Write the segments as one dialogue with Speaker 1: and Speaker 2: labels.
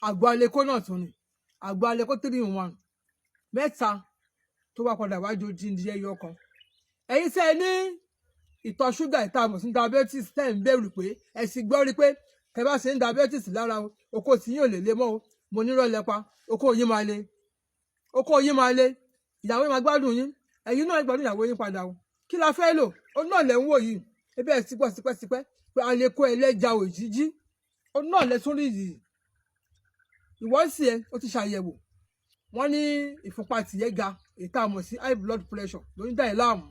Speaker 1: àgbo aleko náà tún ni àgbo aleko 3 in 1 mẹ́ta tó wá padà wájú díndín ẹyọ kan. Ẹ̀yin tẹ́ ẹ ní ìtọ̀ ṣúgà ìta àmọ̀ sí diabetes tẹ́ ń bẹ̀rù pé ẹ sì gbọ́ rí pé tẹ́ bá ṣe ń diabetes lára oko tí yín ò lè le mọ́ o mo nírọ̀ lẹ́pa oko yín máa le ìyàwó yín máa gbádùn yín ẹ̀yin náà gbádùn ìyàwó yín padà o kí la fẹ́ lò ó náà lẹ́ ń wò yìí ebi ẹ̀ ti pọ̀ tipẹ́tipẹ́ pé aleko ẹlẹ́ja òjijì ó náà lẹ́ tún rí yìí ìwọ́sì ẹ ó ti ṣàyẹ̀wò wọ́n ní ìfúnpá tìyẹ́ ga èyí tá a mọ̀ sí high blood pressure ló ń dá ẹ̀ láàmú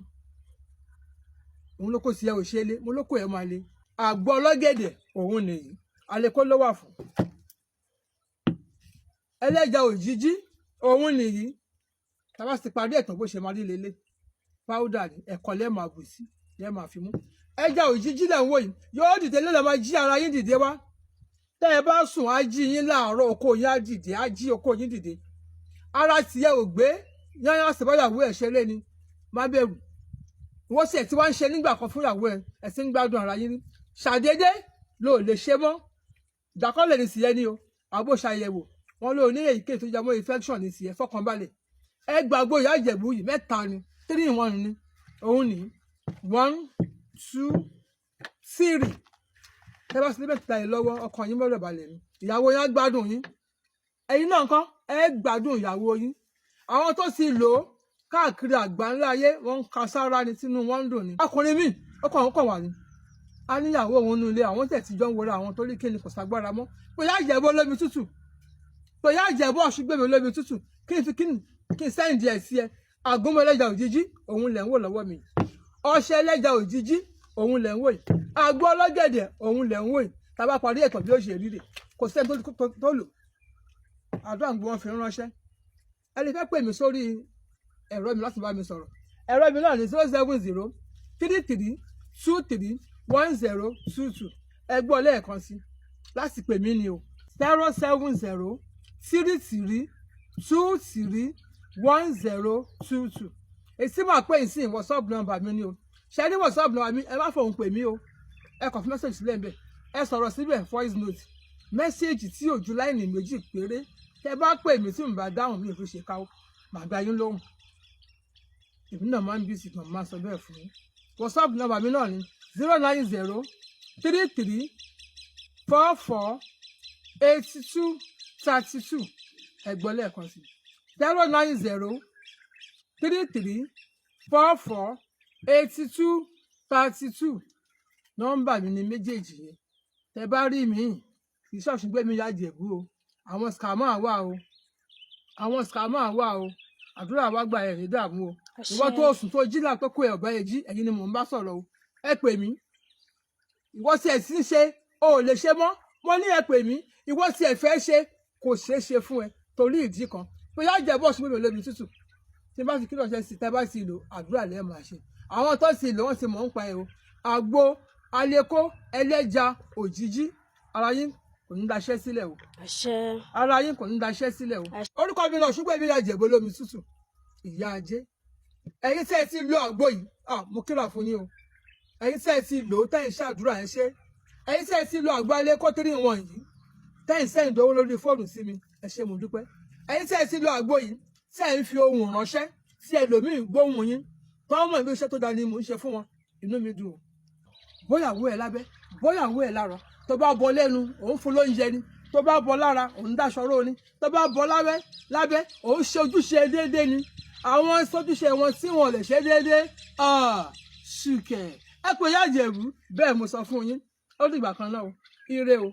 Speaker 1: òun ló kó sí ẹ ò ṣe é lé mo ló kó ẹ máa le àgbo ọlọ́gẹ̀dẹ̀ òun nìyí aleko ló wà fún ẹlẹ́ja òjijì òun nìyí tá bá ti parí ẹ̀tàn bó ṣe máa rí lélẹ̀ páúdà ní ẹ̀kọ́ lẹ́ẹ̀ máa bù sí lẹ́ẹ̀ máa fi mú ẹja òjijì lẹ̀ ń wò yìí yóò dìde lẹ́ẹ̀ máa jí ara yín dìde wá tẹ́ ẹ bá sùn á jí yín láàárọ̀ oko yín á dìde á jí oko yín dìde ara tìyẹ ò gbé yányá sèbáyàwó ẹ̀ ṣeré ni má bẹ̀rù wọ́n sì ẹ̀ tí wọ́n ń ṣe nígbà kan fún ìyàwó ẹ̀ sì ń gbádùn ara yín ní ṣàdédé ló lè ṣe mọ́ ìdákọ́lẹ̀ ní tìyẹ ni o àbò ṣàyẹ̀wò wọn ló ní èyíkéyìí tó jẹ mọ́ infection ní tìyẹ fọkànbalẹ̀ ẹ gbàgbọ́ ìyá ìjẹ̀bú yìí mẹ́ta ni 3 in 1 ni òun ní 1 2 3 ẹ bá sílẹ̀ mẹ́ta yìí lọ́wọ́ ọkàn yín mọ́rọ̀ balẹ̀ ni ìyàwó yín á gbádùn yín ẹ̀yin náà nǹkan ẹ gbádùn ìyàwó yín àwọn tó sì lò ó káàkiri àgbáńlá ayé wọn ń ka sára ni tínú wọn ń dùn ni ọkùnrin míì ọkọ àwọn kàn wà ní a níyàwó òun nínú ilé àwọn tẹ̀ tí jọ ń wọra àwọn tó rí kíni kò ságbára mọ́ pé yá ìjẹ̀bú olómi tútù pé yá ìjẹ̀bú ọ̀ṣùgbẹ́mi olómi tútù kí n sẹ́ǹdì ẹ̀ sí ẹ àgúnmọ̀ ẹlẹ́ja òjijì òun lẹ̀ ń wò lọ́wọ́ mi ọṣẹ ẹlẹ́ja òjijì òun lẹ̀ ń wò yìí àgbo ọlọ́gẹ̀dẹ̀ òun lẹ̀ ń wò yìí tá bá parí ẹ̀tàn bí ó ṣe rí rè kò sẹ́ni tó lò àdúrà ń gbọ́ wọn fi ránṣẹ́ ẹ lè fẹ́ pè mí sórí ẹ̀rọ mi láti bá mi sọ̀rọ̀ ẹ̀rọ mi náà ní 070 33 23 1022 ẹ gbọ́ lẹ́ẹ̀kan sí láti pè mí ni o 070 33 23 1022 èsì máa pè ìsìn WhatsApp number mi ni o ṣe ní WhatsApp number mi ẹ má fòun pè mí o ẹ kàn fi mẹ́sàgì sílẹ̀ ńbẹ̀ ẹ sọ̀rọ̀ síbẹ̀ voice note mẹ́sàgì tí ò ju láìní méjì péré tẹ bá pè mí tí mo bá dáhùn mi ò fi ṣe káwọ́ màá gba yín lóhùn èmi náà máa ń bí ìsìnkàn máa sọ bẹ́ẹ̀ fún yín WhatsApp number mi náà ni 090 33 44 82 32 ẹ gbọ́ lẹ́ẹ̀kan sí 090 33 44 82 32 nọ́mbà mi ni méjèèjì yẹn tẹ bá rí mi kì í ṣọ̀ṣùn gbé mi yá Ìjẹ̀bú o àwọn scammer wà o àdúrà wa gba ẹ̀rí dààmú o ìwọ tó sùn tó jí lápẹ́ kó ẹ̀ ọ̀bá ẹ̀ jí ẹ̀yin ni mò ń bá sọ̀rọ̀ o ẹ pè mí ìwọ tí ẹ̀ sì ń ṣe o ò lè ṣe mọ́ mo ní ẹ pè mí ìwọ tí ẹ̀ fẹ́ ṣe kò ṣeé ṣe fún ẹ torí ìdí kan pé yá Ìjẹ̀bú ọ̀ṣun mímì olómi tútù tí bá ti kí lọ́ọ́ ṣe sí tẹ́ bá ti lò àdúrà lẹ́ẹ̀ máa ṣe àwọn tó ti lò wọ́n ti mọ̀ ń pa ẹ o àgbo aleko ẹlẹ́ja òjijì ara yín kò ní daṣẹ́ sílẹ̀ o ara yín kò ní daṣẹ́ sílẹ̀ o orúkọ mi náà ṣùgbọ́n èmi Ìyá Ìjẹ̀bú olómi tútù ìyá ajé ẹ̀yin tẹ́ ẹ ti lo àgbo yìí mo kíra fún yín o ẹ̀yin tẹ́ ẹ ti lò ó tẹ́yìn ṣàdúrà ẹ ṣe ẹ̀yin tẹ́ ẹ ti lo àgbo aleko 3 in 1 yìí tẹ́yìn sẹ́yìn dánwó lórí fóònù sí mi ẹ ṣé mo dúpẹ́ ẹ̀yin tẹ́ ẹ ti lo àgbo yìí tẹ́ ẹ ń fi ohùn ránṣẹ́ tí ẹlòmíì gbóhùn yín tọ́mọ̀ ìlú iṣẹ́ tó dáa ni mò ń ṣe fún wọn inú mi dùn o bóyàwó ẹ lábẹ́ bóyàwó ẹ lára tó bá bọ lẹ́nu òun fún lóúnjẹ ni tó bá bọ lára òun dáṣọrò ni tó bá bọ lábẹ́ òun ṣe ojúṣe déédéé ni àwọn sójúṣe wọn tí wọn lè ṣe déédéé ṣùkẹ́ ẹ pé Ìyá Ìjẹ̀bú bẹ́ẹ̀ mo sọ fún yín ó dìgbà kan náà o ire o.